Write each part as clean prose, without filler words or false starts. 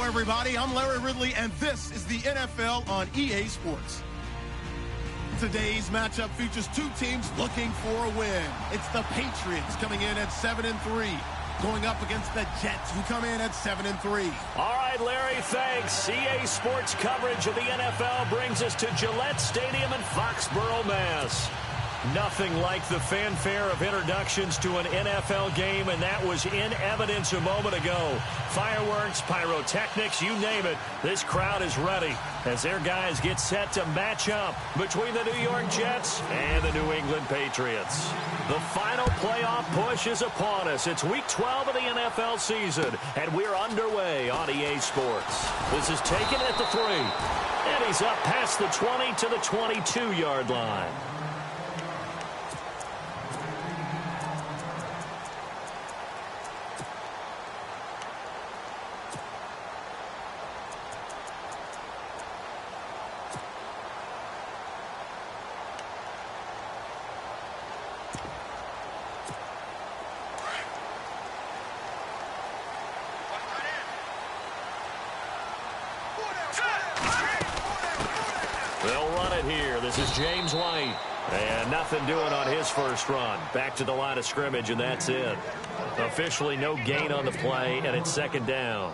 everybody. I'm Larry Ridley, and this is the NFL on EA Sports. Today's matchup features two teams looking for a win. It's the Patriots coming in at 7-3, going up against the Jets, who come in at 7-3. All right, Larry, thanks. EA Sports coverage of the NFL brings us to Gillette Stadium in Foxborough, Mass. Nothing like the fanfare of introductions to an NFL game, and that was in evidence a moment ago. Fireworks, pyrotechnics, you name it. This crowd is ready as their guys get set to match up between the New York Jets and the New England Patriots. The final playoff push is upon us. It's Week 12 of the NFL season, and we're underway on EA Sports. This is taken at the 3, and he's up past the 20 to the 22-yard line. They'll run it here. This is James White. And nothing doing on his first run. Back to the line of scrimmage, and that's it. Officially no gain on the play, and it's second down.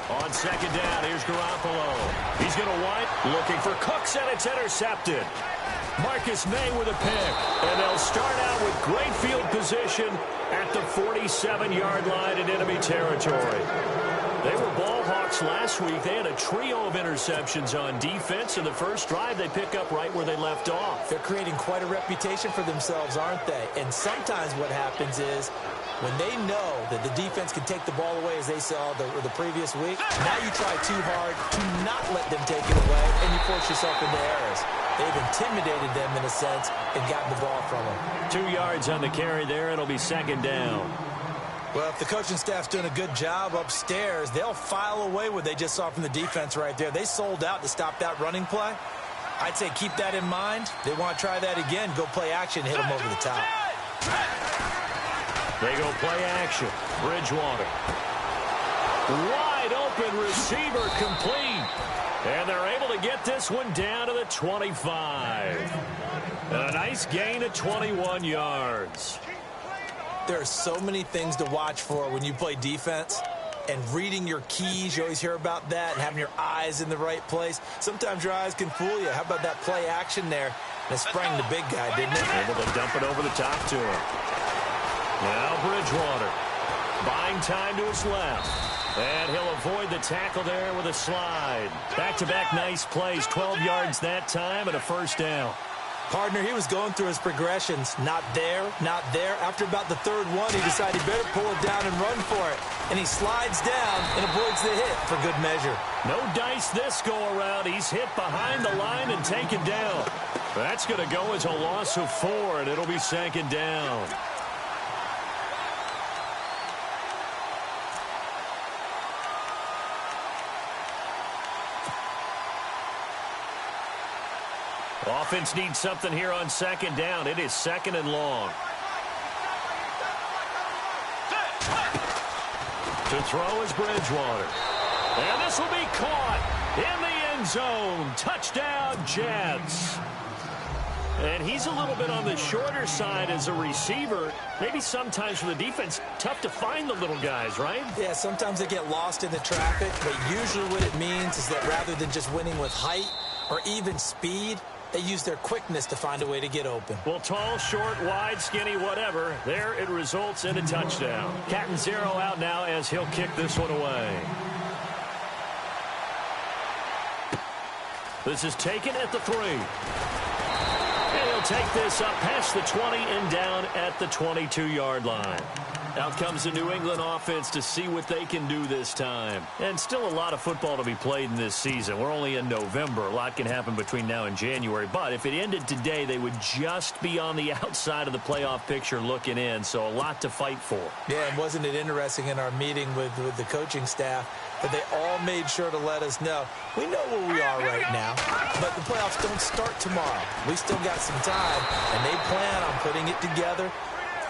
On second down, here's Garoppolo. He's going to wipe, looking for Cooks, and it's intercepted. Marcus May with a pick, and they'll start out with great field position at the 47-yard line in enemy territory. They were ball hawks last week. They had a trio of interceptions on defense. In the first drive, they pick up right where they left off. They're creating quite a reputation for themselves, aren't they? And sometimes what happens is when they know that the defense can take the ball away, as they saw the previous week, now you try too hard to not let them take it away, and you force yourself into errors. They've intimidated them in a sense and gotten the ball from them. 2 yards on the carry there. It'll be second down. Well, if the coaching staff's doing a good job upstairs, they'll file away what they just saw from the defense right there. They sold out to stop that running play. I'd say keep that in mind. They want to try that again. Go play action, hit them over the top. They go play action. Bridgewater. Wide open receiver complete. And they're able to get this one down to the 25. And a nice gain of 21 yards. There are so many things to watch for when you play defense. And reading your keys, you always hear about that, and having your eyes in the right place. Sometimes your eyes can fool you. How about that play action there? That sprang the big guy, didn't it? Able to dump it over the top to him. Now Bridgewater. Buying time to his left. And he'll avoid the tackle there with a slide. Back-to-back nice plays, 12 yards that time, and a first down. Partner, he was going through his progressions. Not there, not there. After about the third one, he decided he better pull it down and run for it. And he slides down and avoids the hit for good measure. No dice this go-around. He's hit behind the line and taken down. That's going to go as a loss of 4, and it'll be second down. Offense needs something here on second down. It is second and long. To throw is Bridgewater. And this will be caught in the end zone. Touchdown, Jets. And he's a little bit on the shorter side as a receiver. Maybe sometimes for the defense, tough to find the little guys, right? Yeah, sometimes they get lost in the traffic, but usually what it means is that rather than just winning with height or even speed, they use their quickness to find a way to get open. Well, tall, short, wide, skinny, whatever. There it results in a touchdown. Cat and zero out now as he'll kick this one away. This is taken at the 3. And he'll take this up past the 20 and down at the 22-yard line. Out comes the New England offense to see what they can do this time. And still a lot of football to be played in this season. We're only in November. A lot can happen between now and January. But if it ended today, they would just be on the outside of the playoff picture looking in. So a lot to fight for. Yeah, and wasn't it interesting in our meeting with the coaching staff? but they all made sure to let us know. We know where we are right now, but the playoffs don't start tomorrow. We still got some time, and they plan on putting it together,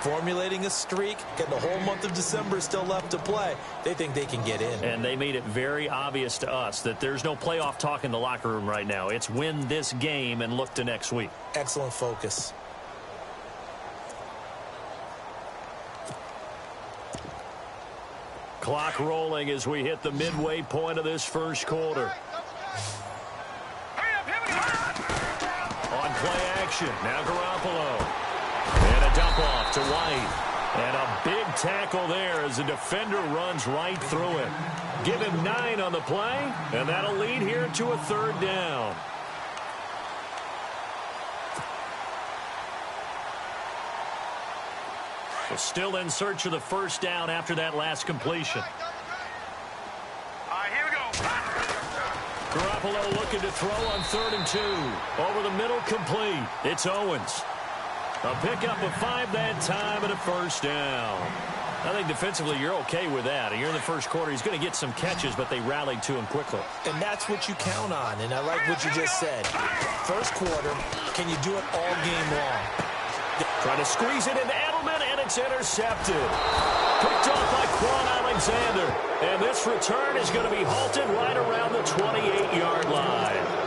formulating a streak, getting the whole month of December still left to play. They think they can get in. And they made it very obvious to us that there's no playoff talk in the locker room right now. It's win this game and look to next week. Excellent focus. Clock rolling as we hit the midway point of this first quarter. On play action, now Garoppolo. And a dump off to White. And a big tackle there as the defender runs right through it. Give him 9 on the play, and that'll lead here to a third down. Well, still in search of the first down after that last completion. Here we go. Garoppolo looking to throw on 3rd and 2. Over the middle, complete. It's Owens. A pickup of 5 that time and a first down. I think defensively you're okay with that. You're in the first quarter. He's going to get some catches, but they rallied to him quickly. And that's what you count on, and I like what you just said. First quarter, can you do it all game long? Trying to squeeze it into Edelman, and it's intercepted. Picked off by Quan Alexander. And this return is going to be halted right around the 28-yard line.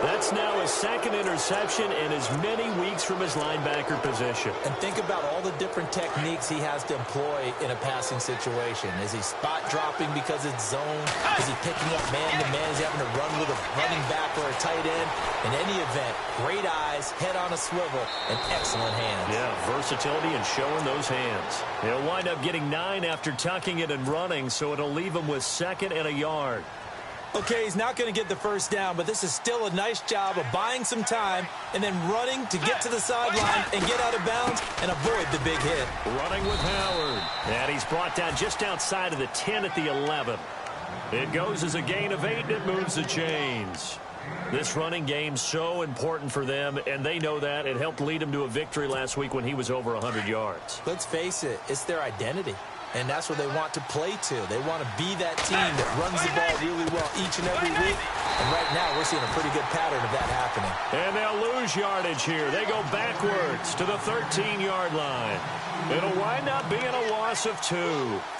That's now his second interception in as many weeks from his linebacker position. And think about all the different techniques he has to employ in a passing situation. Is he spot dropping because it's zone? Is he picking up man-to-man? Is he having to run with a running back or a tight end? In any event, great eyes, head on a swivel, and excellent hands. Yeah, versatility and showing those hands. He'll wind up getting 9 after tucking it and running, so it'll leave him with 2nd and a yard. Okay, he's not going to get the first down, but this is still a nice job of buying some time and then running to get to the sideline and get out of bounds and avoid the big hit. Running with Howard. And he's brought down just outside of the 10 at the 11. It goes as a gain of 8, and it moves the chains. This running game's so important for them, and they know that. It helped lead him to a victory last week when he was over 100 yards. Let's face it, it's their identity. And that's what they want to play to. They want to be that team that runs the ball really well each and every week. And right now, we're seeing a pretty good pattern of that happening. And they'll lose yardage here. They go backwards to the 13-yard line. It'll wind up being a loss of 2.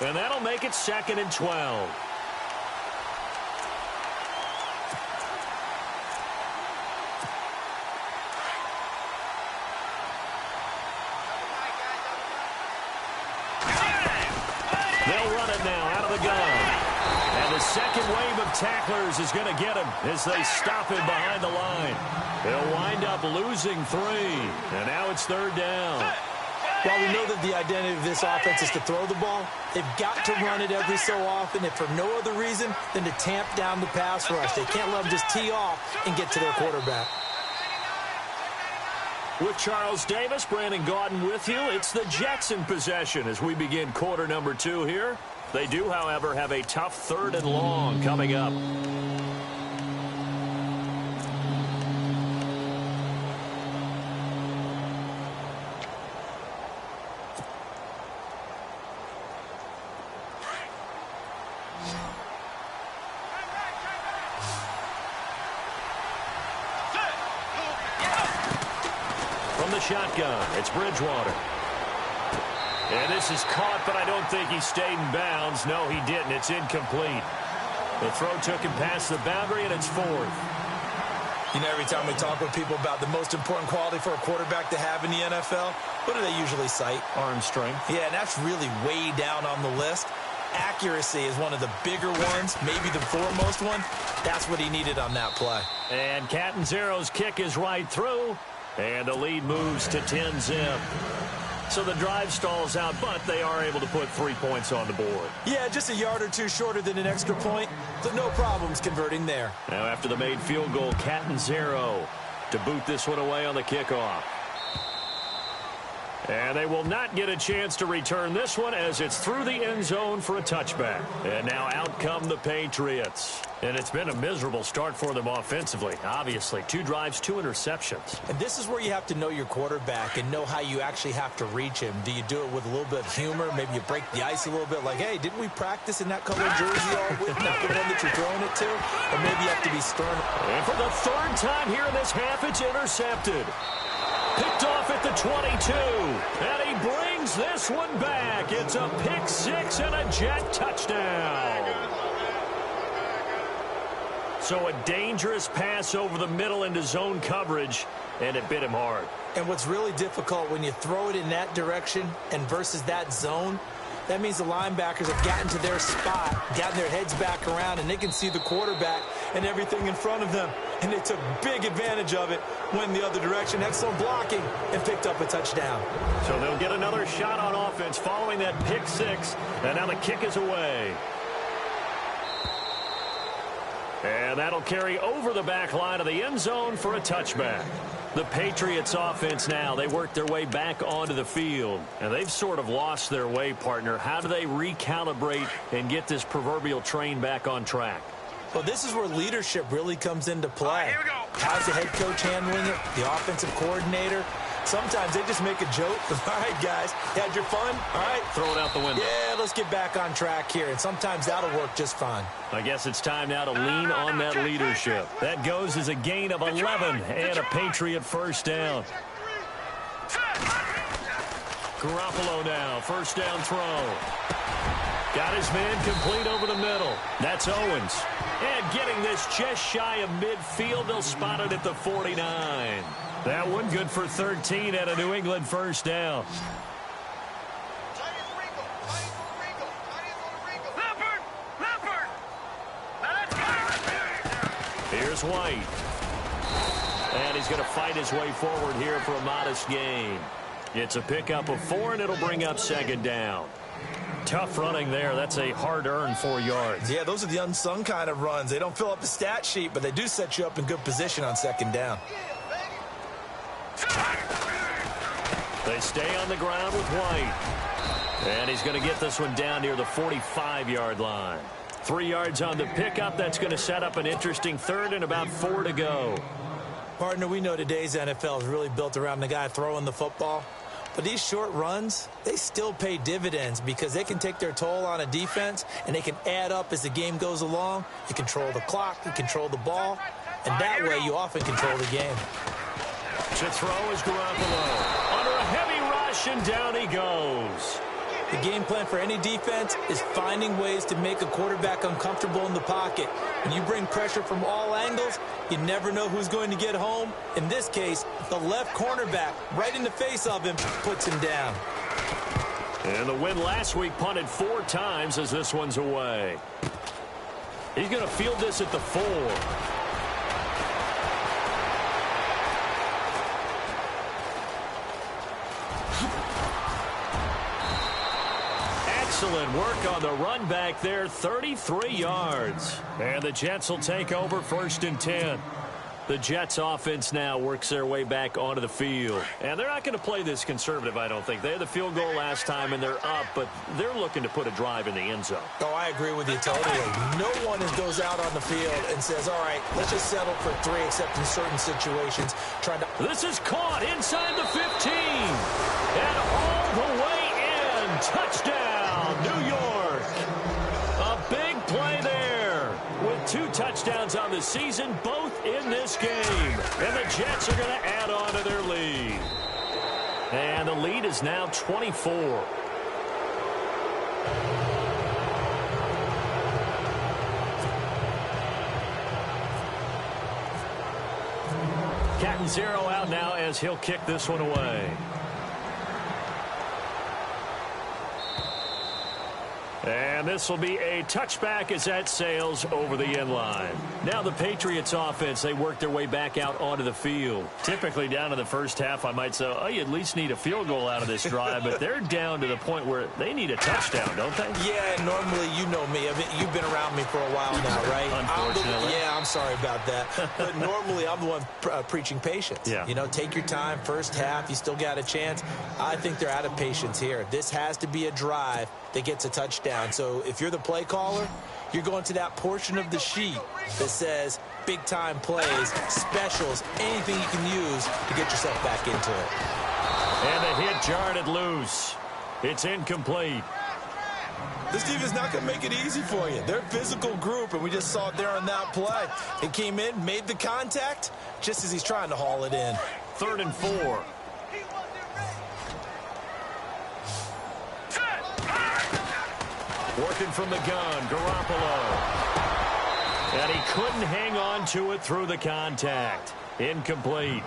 And that'll make it 2nd and 12. The second wave of tacklers is going to get him as they stop him behind the line. They'll wind up losing 3, and now it's 3rd down. While we know that the identity of this offense is to throw the ball, they've got to run it every so often, if for no other reason than to tamp down the pass rush. They can't let them just tee off and get to their quarterback. With Charles Davis, Brandon Gaudin with you, it's the Jets in possession as we begin quarter number 2 here. They do, however, have a tough 3rd and long coming up. From the shotgun, it's Bridgewater. And this is caught, but I don't think he stayed in bounds. No, he didn't. It's incomplete. The throw took him past the boundary, and it's 4th. You know, every time we talk with people about the most important quality for a quarterback to have in the NFL, what do they usually cite? Arm strength. Yeah, and that's really way down on the list. Accuracy is one of the bigger ones, maybe the foremost one. That's what he needed on that play. And Catanzaro's kick is right through, and the lead moves to 10-zip. So the drive stalls out, but they are able to put 3 points on the board. Yeah, just a yard or 2 shorter than an extra point, so no problems converting there. Now after the made field goal, Catanzaro to boot this one away on the kickoff. And they will not get a chance to return this one as it's through the end zone for a touchback. And now out come the Patriots. And it's been a miserable start for them offensively. Obviously, 2 drives, 2 interceptions. And this is where you have to know your quarterback and know how you actually have to reach him. Do you do it with a little bit of humor? Maybe you break the ice a little bit like, hey, didn't we practice in that color jersey all week? Not the one that you're throwing it to? Or maybe you have to be stern. And for the 3rd time here in this half, it's intercepted. Picked off at the 22. And he brings this one back. It's a pick 6 and a Jet touchdown. So a dangerous pass over the middle into zone coverage, and it bit him hard. And what's really difficult when you throw it in that direction and versus that zone, that means the linebackers have gotten to their spot, gotten their heads back around, and they can see the quarterback and everything in front of them. And they took big advantage of it, went the other direction, excellent blocking, and picked up a touchdown. So they'll get another shot on offense following that pick 6, and now the kick is away. And that'll carry over the back line of the end zone for a touchback. The Patriots offense now, they work their way back onto the field. And they've sort of lost their way, partner. How do they recalibrate and get this proverbial train back on track? Well, this is where leadership really comes into play. Here we go. How's the head coach handling it? The offensive coordinator? Sometimes they just make a joke. All right, guys, you had your fun? All right. Throw it out the window. Yeah, let's get back on track here. And sometimes that'll work just fine. I guess it's time now to lean on that leadership. That goes as a gain of 11 and a Patriot first down. Garoppolo now, first down throw. Got his man complete over the middle. That's Owens. And getting this just shy of midfield, they'll spot it at the 49. That one good for 13 at a New England first down. Here's White. And he's going to fight his way forward here for a modest gain. It's a pickup of 4, and it'll bring up 2nd down. Tough running there. That's a hard-earned 4 yards. Yeah, those are the unsung kind of runs. They don't fill up the stat sheet, but they do set you up in good position on 2nd down. They stay on the ground with White. And he's going to get this one down near the 45-yard line. 3 yards on the pickup. That's going to set up an interesting 3rd and about 4 to go. Partner, we know today's NFL is really built around the guy throwing the football. But these short runs, they still pay dividends because they can take their toll on a defense, and they can add up as the game goes along. You control the clock, you control the ball, and that way you often control the game. To throw is Garoppolo. Under a heavy rush, and down he goes. The game plan for any defense is finding ways to make a quarterback uncomfortable in the pocket. When you bring pressure from all angles, you never know who's going to get home. In this case, the left cornerback, right in the face of him, puts him down. And the win last week punted 4 times as this one's away. He's going to field this at the 4. Excellent work on the run back there, 33 yards. And the Jets will take over 1st and 10. The Jets offense now works their way back onto the field. And they're not going to play this conservative, I don't think. They had the field goal last time, and they're up, but they're looking to put a drive in the end zone. Oh, I agree with you totally. No one goes out on the field and says, all right, let's just settle for 3, except in certain situations. This is caught inside the 15. And all the way in. Touchdown, New York. A big play there with 2 touchdowns on the season, both in this game. And the Jets are going to add on to their lead. And the lead is now 24. Captain Zero out now as he'll kick this one away. And this will be a touchback as that sails over the end line. Now the Patriots offense, they work their way back out onto the field. Typically down in the first half, I might say, oh, you at least need a field goal out of this drive. But they're down to the point where they need a touchdown, don't they? Yeah, normally you you know me. You've been around me for a while now, right? Unfortunately. I'm sorry about that. But normally I'm the one preaching patience. Yeah. You know, take your time. First half, you still got a chance. I think they're out of patience here. This has to be a drive that gets a touchdown. So if you're the play caller, you're going to that portion of the sheet that says big-time plays, specials, anything you can use to get yourself back into it. And the hit jarred it loose. It's incomplete. This defense is not going to make it easy for you. They're a physical group, and we just saw it there on that play. It came in, made the contact, just as he's trying to haul it in. 3rd and 4. Working from the gun, Garoppolo. And he couldn't hang on to it through the contact. Incomplete.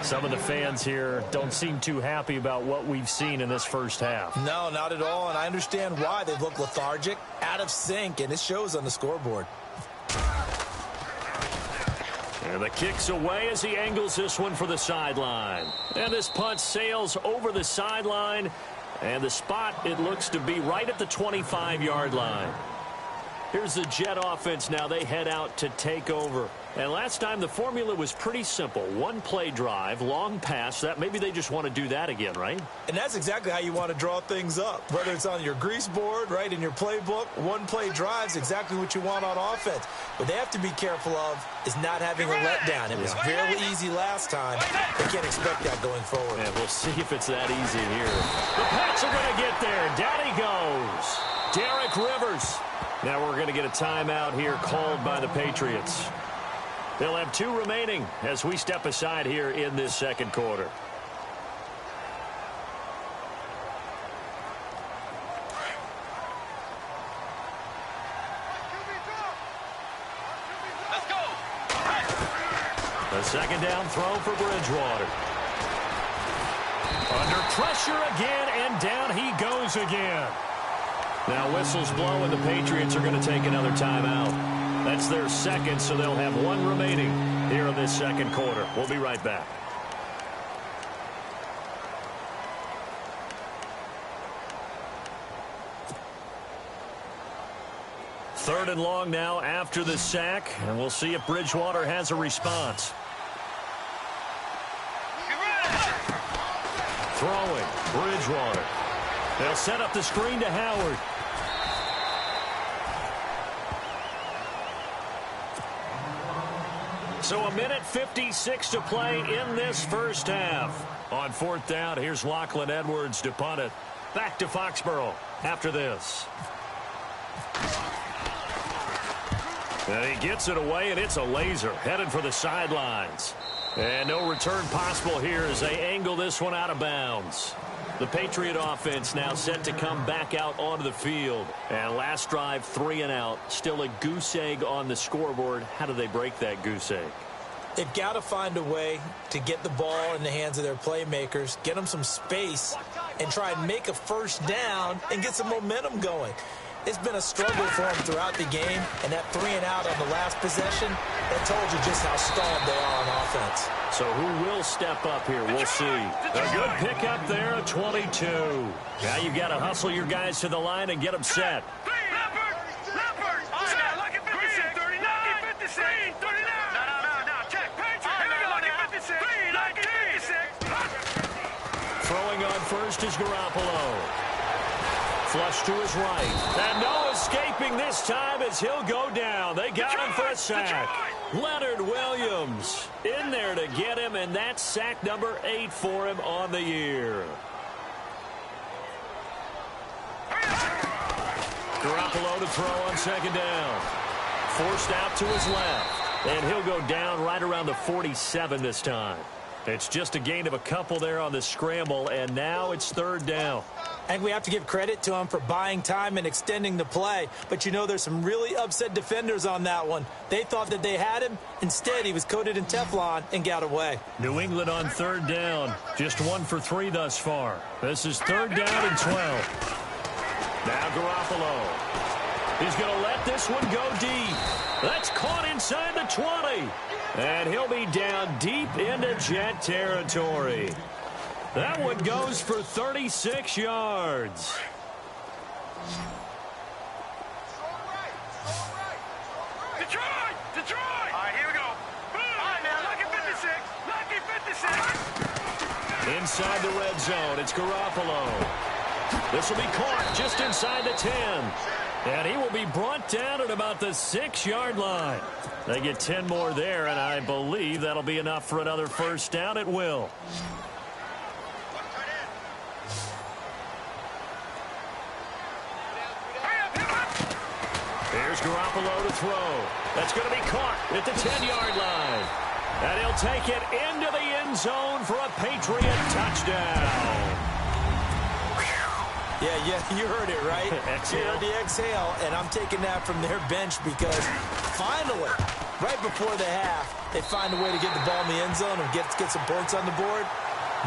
Some of the fans here don't seem too happy about what we've seen in this first half. No, not at all, and I understand why. They look lethargic, out of sync, and it shows on the scoreboard. And the kick's away as he angles this one for the sideline. And this punt sails over the sideline. And the spot, it looks to be right at the 25-yard line. Here's the Jet offense now. They head out to take over. And last time the formula was pretty simple. One play drive, long pass. That maybe they just want to do that again, right? And that's exactly how you want to draw things up. Whether it's on your grease board, right, in your playbook, one play drive is exactly what you want on offense. What they have to be careful of is not having a letdown. It was very easy last time. They can't expect that going forward. And we'll see if it's that easy here. The Pats are going to get there. Down he goes. Derek Rivers. Now we're going to get a timeout here called by the Patriots. They'll have 2 remaining as we step aside here in this second quarter. Let's go. The second down throw for Bridgewater. Under pressure again, and down he goes again. Now whistles blow, and the Patriots are going to take another timeout. That's their second, so they'll have 1 remaining here in this second quarter. We'll be right back. Third and long now after the sack, and we'll see if Bridgewater has a response. Throwing, Bridgewater. They'll set up the screen to Howard. So 1:56 to play in this first half. On 4th down, here's Lachlan Edwards to punt it. Back to Foxborough after this. And he gets it away, and it's a laser headed for the sidelines. And no return possible here as they angle this one out of bounds. The Patriot offense now set to come back out onto the field. And last drive, 3 and out. Still a goose egg on the scoreboard. How do they break that goose egg? They've got to find a way to get the ball in the hands of their playmakers, get them some space, and try and make a first down and get some momentum going. It's been a struggle for them throughout the game, and that 3 and out on the last possession, that told you just how stalled they are on offense. So who will step up here? We'll see. A good pickup there at 22. Now you've got to hustle your guys to the line and get them set. Throwing on first is Garoppolo. Flush to his right. And no escaping this time as he'll go down. They got him for a sack. Leonard Williams in there to get him, and that's sack number 8 for him on the year. Garoppolo to throw on second down. Forced out to his left. And he'll go down right around the 47 this time. It's just a gain of a couple there on the scramble, and now it's 3rd down. I think we have to give credit to him for buying time and extending the play. But, you know, there's some really upset defenders on that one. They thought that they had him. Instead, he was coated in Teflon and got away. New England on 3rd down. Just 1 for 3 thus far. This is 3rd down and 12. Now Garoppolo. He's going to let this one go deep. That's caught inside the 20. And he'll be down deep into Jet territory. That one goes for 36 yards. Detroit! Detroit! All right, here we go. All right, now, lucky 56. Lucky 56. Inside the red zone, it's Garoppolo. This will be caught just inside the 10. And he will be brought down at about the 6-yard line. They get 10 more there, and I believe that'll be enough for another first down. It will. Here's Garoppolo to throw. That's going to be caught at the 10-yard line. And he'll take it into the end zone for a Patriot touchdown. Yeah, you heard it, right? Exhale. You heard the exhale, and I'm taking that from their bench because finally, right before the half, they find a way to get the ball in the end zone and get some points on the board.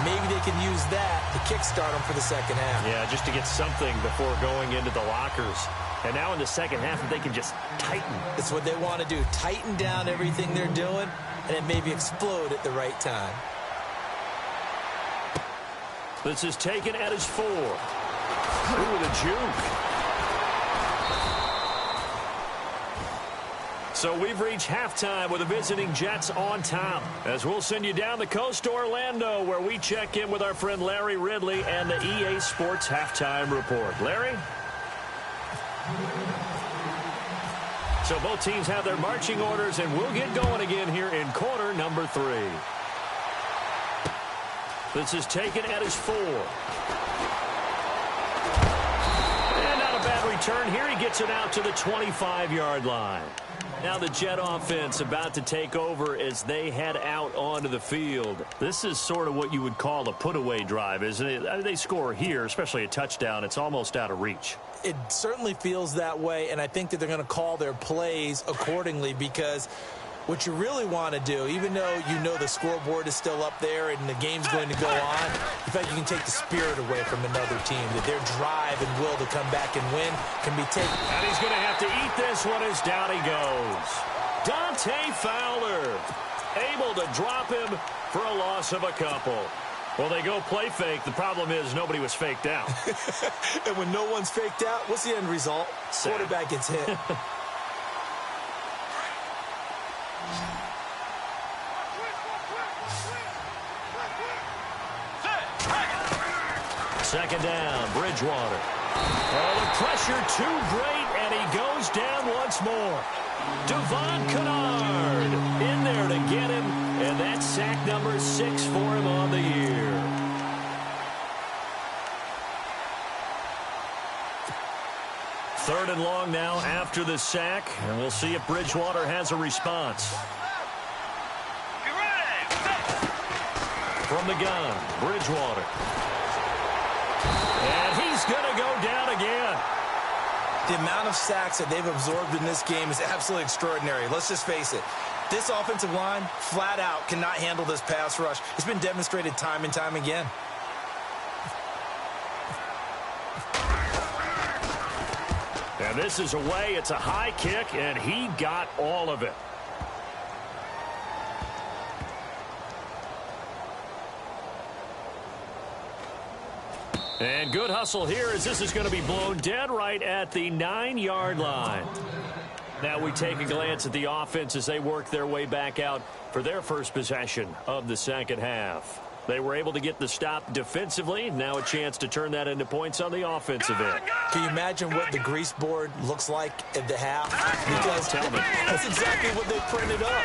Maybe they can use that to kickstart them for the second half. Yeah, just to get something before going into the lockers. And now in the second half, if they can just tighten. That's what they want to do. Tighten down everything they're doing, and then maybe explode at the right time. This is taken at his 4. Ooh, the juke. So we've reached halftime with the visiting Jets on top. As we'll send you down the coast to Orlando, where we check in with our friend Larry Ridley and the EA Sports Halftime Report. Larry? So both teams have their marching orders, and we'll get going again here in quarter number 3. This is taken at his 4. And not a bad return here. He gets it out to the 25-yard line. Now the Jet offense about to take over as they head out onto the field. This is sort of what you would call a put-away drive, isn't it? I mean, they score here, especially a touchdown. It's almost out of reach. It certainly feels that way, and I think that they're going to call their plays accordingly because what you really want to do, even though you know the scoreboard is still up there and the game's going to go on, in fact, you can take the spirit away from another team, that their drive and will to come back and win can be taken. And he's going to have to eat this one as down he goes. Dante Fowler able to drop him for a loss of a couple. Well, they go play fake. The problem is nobody was faked out. And when no one's faked out, what's the end result? Quarterback gets hit. Second down, Bridgewater. Oh, the pressure too great, and he goes down once more. Devon Kennard in there to get him, and that's sack number 6 for him on the year. Third and long now after the sack, and we'll see if Bridgewater has a response. From the gun, Bridgewater. And he's going to go down again. The amount of sacks that they've absorbed in this game is absolutely extraordinary. Let's just face it. This offensive line, flat out, cannot handle this pass rush. It's been demonstrated time and time again. And this is away. It's a high kick, and he got all of it. And good hustle here as this is going to be blown dead right at the 9-yard line. Now we take a glance at the offense as they work their way back out for their first possession of the second half. They were able to get the stop defensively. Now a chance to turn that into points on the offensive end. Can you imagine what the grease board looks like at the half? Because tell me. That's exactly what they printed up.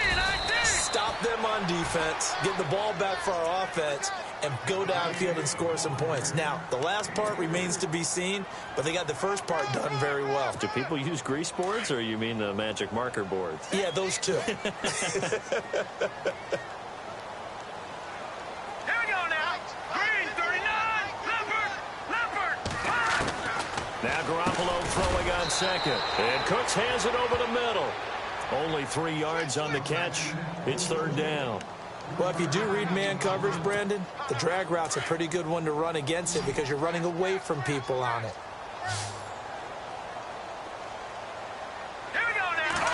Stop them on defense, get the ball back for our offense, and go downfield and score some points. Now, the last part remains to be seen, but they got the first part done very well. Do people use grease boards, or you mean the magic marker boards? Yeah, those two. Now Garoppolo throwing on second. And Cooks hands it over the middle. Only 3 yards on the catch. It's third down. Well, if you do read man coverage, Brandon, the drag route's a pretty good one to run against it because you're running away from people on it. Here we go now.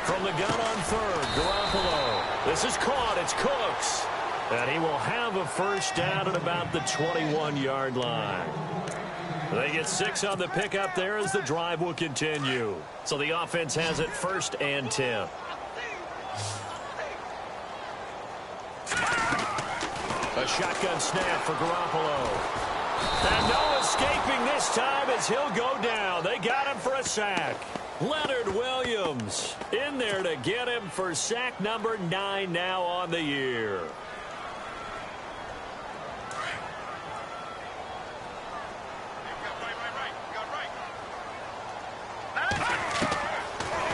From the gun on third, Garoppolo. This is caught. It's Cooks. And he will have a first down at about the 21-yard line. They get 6 on the pickup there as the drive will continue. So the offense has it 1st and 10. A shotgun snap for Garoppolo. And no escaping this time as he'll go down. They got him for a sack. Leonard Williams in there to get him for sack number 9 now on the year.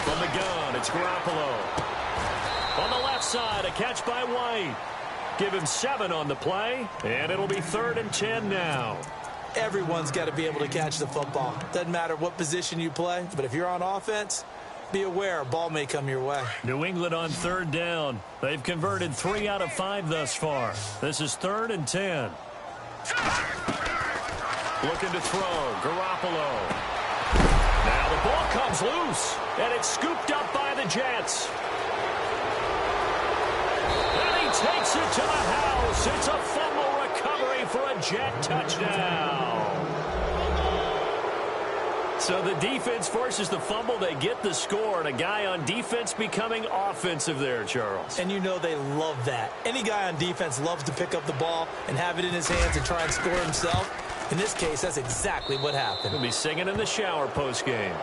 From the gun, it's Garoppolo. On the left side, a catch by White. Give him 7 on the play, and it'll be 3rd and 10 now. Everyone's got to be able to catch the football. Doesn't matter what position you play, but if you're on offense, be aware a ball may come your way. New England on 3rd down. They've converted 3 out of 5 thus far. This is 3rd and 10. Looking to throw, Garoppolo. Now the ball comes loose, and it's scooped up by the Jets. And he takes it to the house. It's a fumble recovery for a Jet touchdown. So the defense forces the fumble. They get the score, and a guy on defense becoming offensive there, Charles. And you know they love that. Any guy on defense loves to pick up the ball and have it in his hands and try and score himself. In this case, that's exactly what happened. He'll be singing in the shower post-game.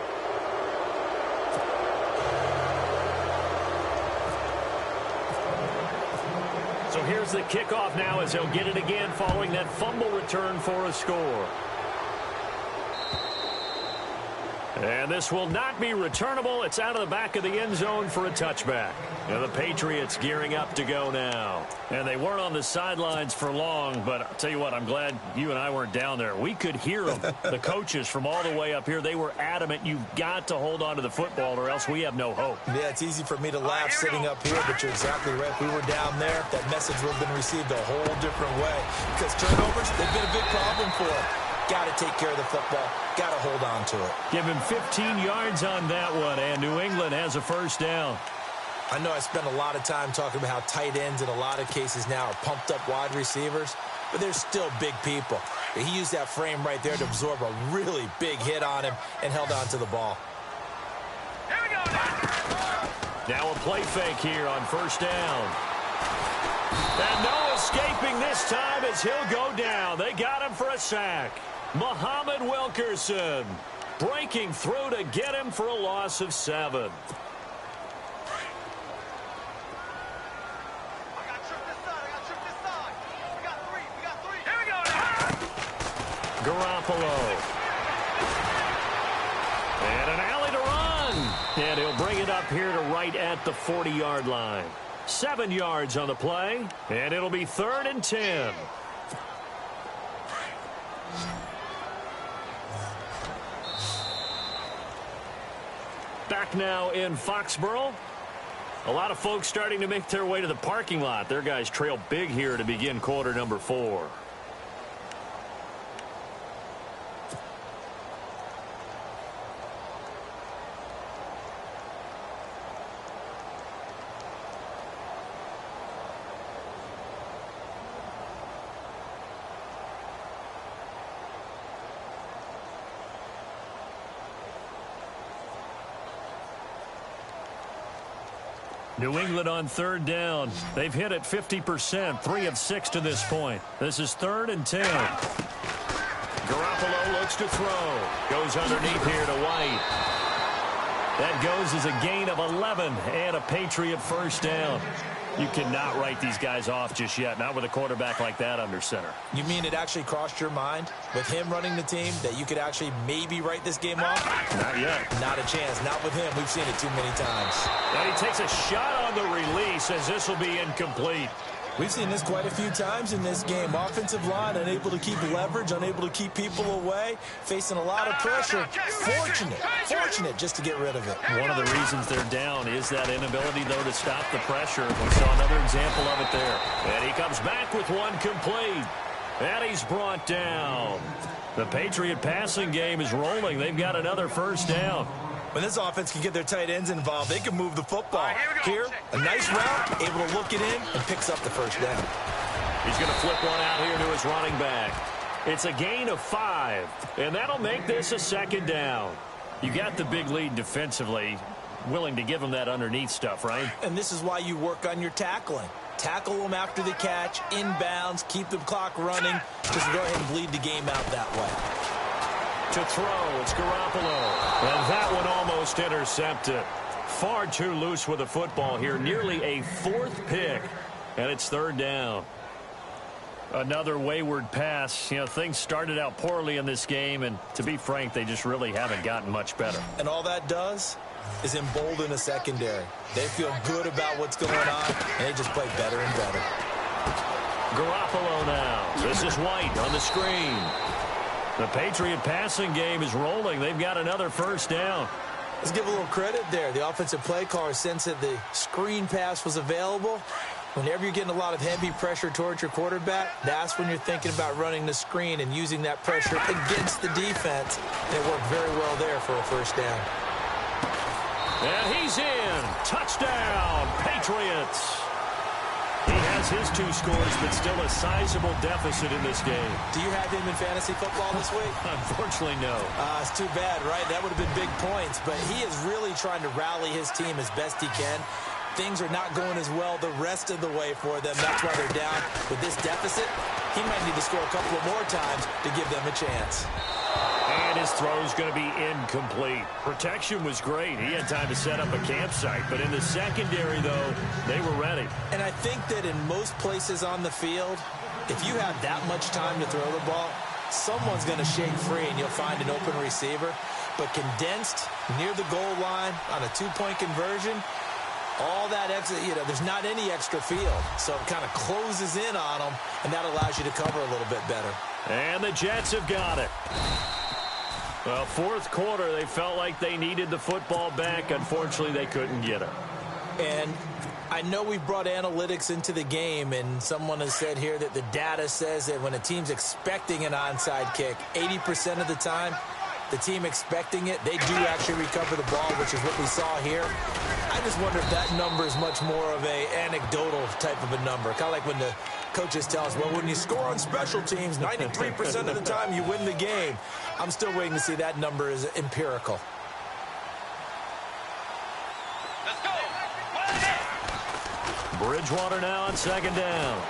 So here's the kickoff now as he'll get it again following that fumble return for a score. And this will not be returnable. It's out of the back of the end zone for a touchback. And the Patriots gearing up to go now. And they weren't on the sidelines for long, but I'll tell you what, I'm glad you and I weren't down there. We could hear them, the coaches from all the way up here. They were adamant, you've got to hold on to the football or else we have no hope. Yeah, it's easy for me to laugh sitting up here, but you're exactly right. If we were down there, that message would have been received a whole different way. Because turnovers, they've been a big problem for them. Got to take care of the football. Got to hold on to it. Give him 15 yards on that one, and New England has a 1st down. I know I spent a lot of time talking about how tight ends in a lot of cases now are pumped up wide receivers, but they're still big people. He used that frame right there to absorb a really big hit on him and held on to the ball. Here we go. Now a play fake here on 1st down. And no escaping this time as he'll go down. They got him for a sack. Muhammad Wilkerson breaking through to get him for a loss of 7. Garoppolo. And an alley to run. And he'll bring it up here to right at the 40-yard line. 7 yards on the play, and it'll be 3rd and 10. Back now in Foxborough. A lot of folks starting to make their way to the parking lot. Their guys trail big here to begin quarter number 4. New England on 3rd down. They've hit it 50%, 3 of 6 to this point. This is 3rd and 10. Garoppolo looks to throw. Goes underneath here to White. That goes as a gain of 11 and a Patriot 1st down. You cannot write these guys off just yet, not with a quarterback like that under center. You mean it actually crossed your mind with him running the team that you could actually maybe write this game off? Not yet. Not a chance. Not with him. We've seen it too many times. And he takes a shot on the release as this will be incomplete. We've seen this quite a few times in this game. Offensive line unable to keep leverage, unable to keep people away, facing a lot of pressure. Fortunate just to get rid of it. One of the reasons they're down is that inability, though, to stop the pressure. We saw another example of it there. And he comes back with one complete. And he's brought down. The Patriot passing game is rolling. They've got another 1st down. When this offense can get their tight ends involved, they can move the football. Here, a nice route, able to look it in, and picks up the 1st down. He's going to flip one out here to his running back. It's a gain of 5, and that'll make this a second down. You got the big lead defensively, willing to give them that underneath stuff, right? And this is why you work on your tackling. Tackle them after the catch, inbounds, keep the clock running. Just go ahead and bleed the game out that way. To throw, it's Garoppolo. And that one almost intercepted. Far too loose with the football here. Nearly a 4th pick, and it's 3rd down. Another wayward pass. You know, things started out poorly in this game, and to be frank, they just really haven't gotten much better. And all that does is embolden a secondary. They feel good about what's going on, and they just play better and better. Garoppolo now. This is White on the screen. The Patriot passing game is rolling. They've got another 1st down. Let's give a little credit there. The offensive play caller sensed that the screen pass was available. Whenever you're getting a lot of heavy pressure towards your quarterback, that's when you're thinking about running the screen and using that pressure against the defense. And it worked very well there for a 1st down. And he's in. Touchdown, Patriots. He has his 2 scores, but still a sizable deficit in this game. Do you have him in fantasy football this week? Unfortunately, no. It's too bad, right? That would have been big points. But he is really trying to rally his team as best he can. Things are not going as well the rest of the way for them. That's why they're down. With this deficit, he might need to score a couple of more times to give them a chance. And his throw's going to be incomplete. Protection was great. He had time to set up a campsite. But in the secondary, though, they were ready. And I think that in most places on the field, if you have that much time to throw the ball, someone's going to shake free and you'll find an open receiver. But condensed near the goal line on a 2-point conversion, all that extra, there's not any extra field. So it kind of closes in on them, and that allows you to cover a little bit better. And the Jets have got it. Well, 4th quarter, they felt like they needed the football back. Unfortunately, they couldn't get it. And I know we've brought analytics into the game, and someone has said here that the data says that when a team's expecting an onside kick, 80% of the time, the team expecting it, they do actually recover the ball, which is what we saw here. I just wonder if that number is much more of a anecdotal type of a number. Kind of like when the coaches tell us, well, when you score on special teams, 93% of the time you win the game. I'm still waiting to see that number is empirical. Let's go. Bridgewater now on 2nd down.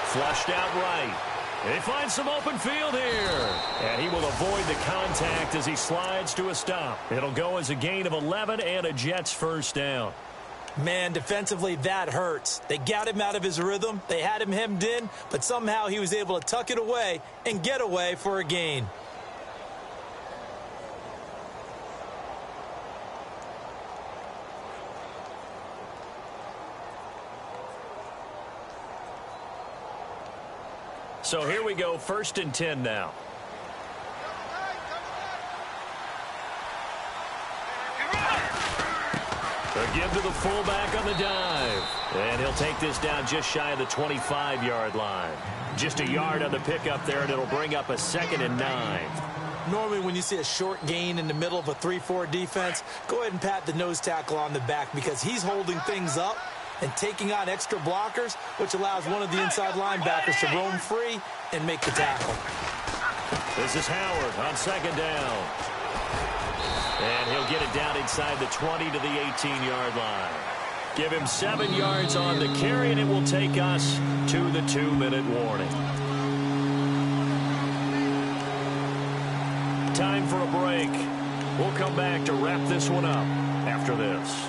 Flushed out right. They find some open field here. And he will avoid the contact as he slides to a stop. It'll go as a gain of 11 and a Jets 1st down. Man, defensively, that hurts. They got him out of his rhythm. They had him hemmed in, but somehow he was able to tuck it away and get away for a gain. So here we go, 1st and 10 now. A give to the fullback on the dive. And he'll take this down just shy of the 25-yard line. Just a yard on the pickup there, and it'll bring up a 2nd and 9. Normally when you see a short gain in the middle of a 3-4 defense, go ahead and pat the nose tackle on the back because he's holding things up and taking on extra blockers, which allows one of the inside linebackers to roam free and make the tackle. This is Howard on 2nd down. And he'll get it down inside the 20 to the 18-yard line. Give him 7 yards on the carry, and it will take us to the 2-minute warning. Time for a break. We'll come back to wrap this one up after this.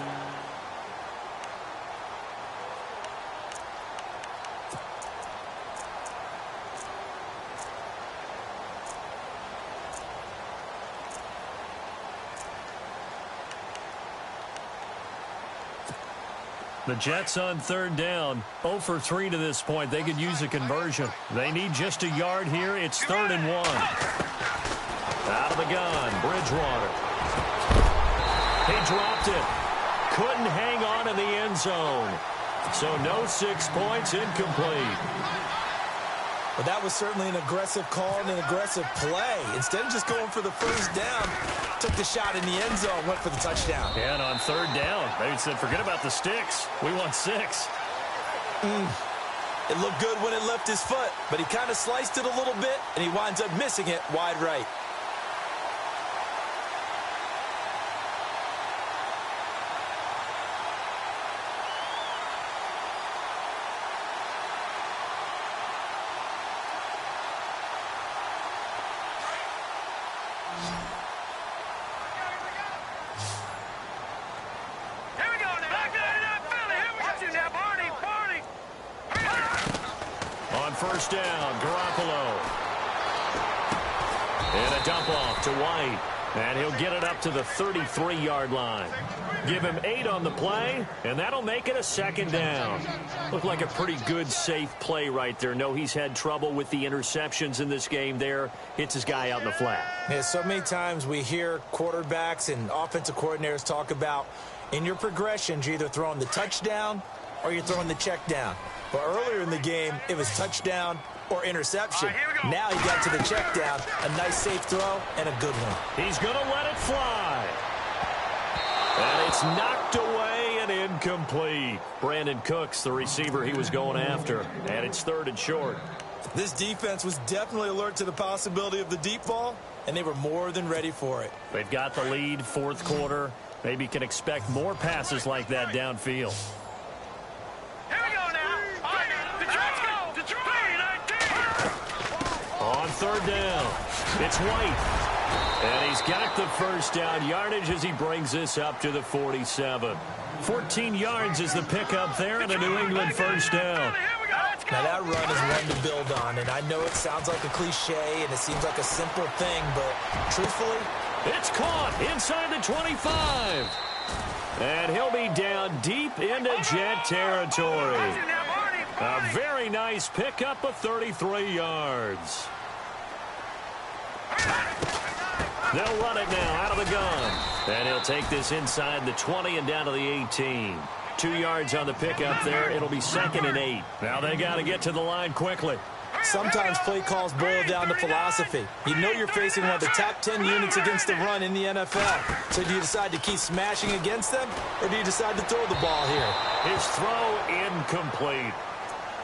The Jets on 3rd down, 0 for 3 to this point. They could use a conversion. They need just a yard here. It's 3rd and 1. Out of the gun, Bridgewater. He dropped it. Couldn't hang on in the end zone. So no 6 points, incomplete. Well, that was certainly an aggressive call and an aggressive play. Instead of just going for the 1st down, took the shot in the end zone, went for the touchdown. And on 3rd down, they said, forget about the sticks. We want 6. It looked good when it left his foot, but he kind of sliced it a little bit, and he winds up missing it wide right. On first down, Garoppolo. And a dump off to White. And he'll get it up to the 33-yard line. Give him 8 on the play, and that'll make it a second down. Looked like a pretty good, safe play right there. No, he's had trouble with the interceptions in this game there. Hits his guy out in the flat. Yeah, so many times we hear quarterbacks and offensive coordinators talk about in your progressions, you're either throwing the touchdown or you're throwing the check down. But earlier in the game, it was touchdown or interception. Now he got to the check down, a nice safe throw, and a good one. He's going to let it fly. And it's knocked away and incomplete. Brandon Cooks, the receiver he was going after. And it's 3rd and short. This defense was definitely alert to the possibility of the deep ball, and they were more than ready for it. They've got the lead, 4th quarter. Maybe can expect more passes like that downfield. On 3rd down, it's White. And he's got the first down yardage as he brings this up to the 47. 14 yards is the pickup there, and a New England first down. Now that run is one to build on, and I know it sounds like a cliche and it seems like a simple thing, but truthfully, it's caught inside the 25. And he'll be down deep into Jet territory. A very nice pickup of 33 yards. They'll run it now out of the gun. And he'll take this inside the 20 and down to the 18. 2 yards on the pickup there. It'll be 2nd and 8. Now they got to get to the line quickly. Sometimes play calls boil down to philosophy. You know you're facing one of the top 10 units against the run in the NFL. So do you decide to keep smashing against them, or do you decide to throw the ball here? His throw incomplete.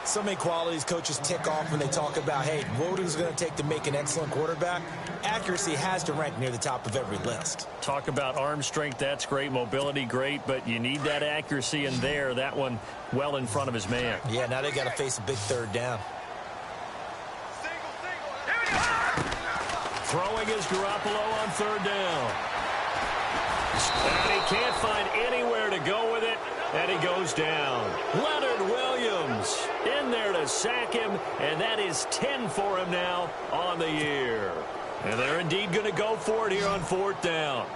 So many qualities coaches tick off when they talk about, hey, what is it going to take to make an excellent quarterback? Accuracy has to rank near the top of every list. Talk about arm strength, that's great. Mobility, great, but you need that accuracy in there. That one well in front of his man. Yeah, now they got to face a big 3rd down. Throwing is Garoppolo on 3rd down. And he can't find anywhere to go with it, and he goes down. Leonard Williams in there to sack him, and that is 10 for him now on the year. And they're indeed going to go for it here on 4th down.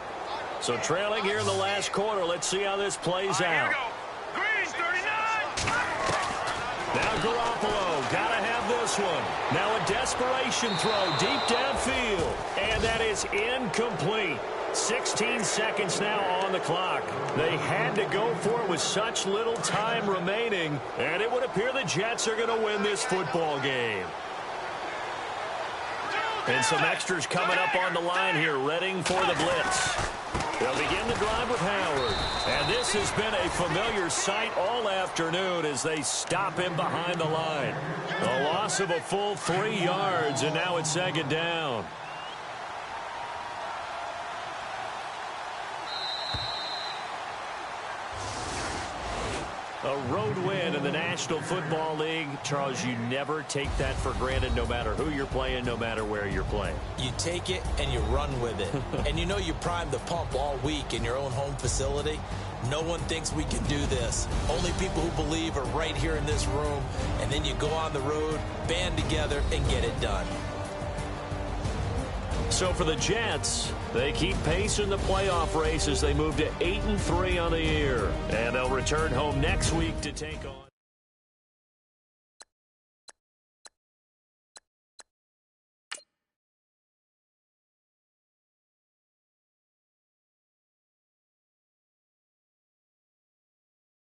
So trailing here in the last quarter, let's see how this plays out. Green, 39. Now Garoppolo, got to have this one. Now a desperation throw deep downfield, and that is incomplete. 16 seconds now on the clock. They had to go for it with such little time remaining, and it would appear the Jets are going to win this football game. And some extras coming up on the line here, readying for the blitz. They'll begin the drive with Howard. And this has been a familiar sight all afternoon as they stop him behind the line. A loss of a full 3 yards, and now it's 2nd down. A road win in the National Football League. Charles, you never take that for granted no matter who you're playing, no matter where you're playing. You take it and you run with it. And you know you primed the pump all week in your own home facility. No one thinks we can do this. Only people who believe are right here in this room. And then you go on the road, band together, and get it done. So for the Jets, they keep pace in the playoff race as they move to 8-3 on the year. And they'll return home next week to take on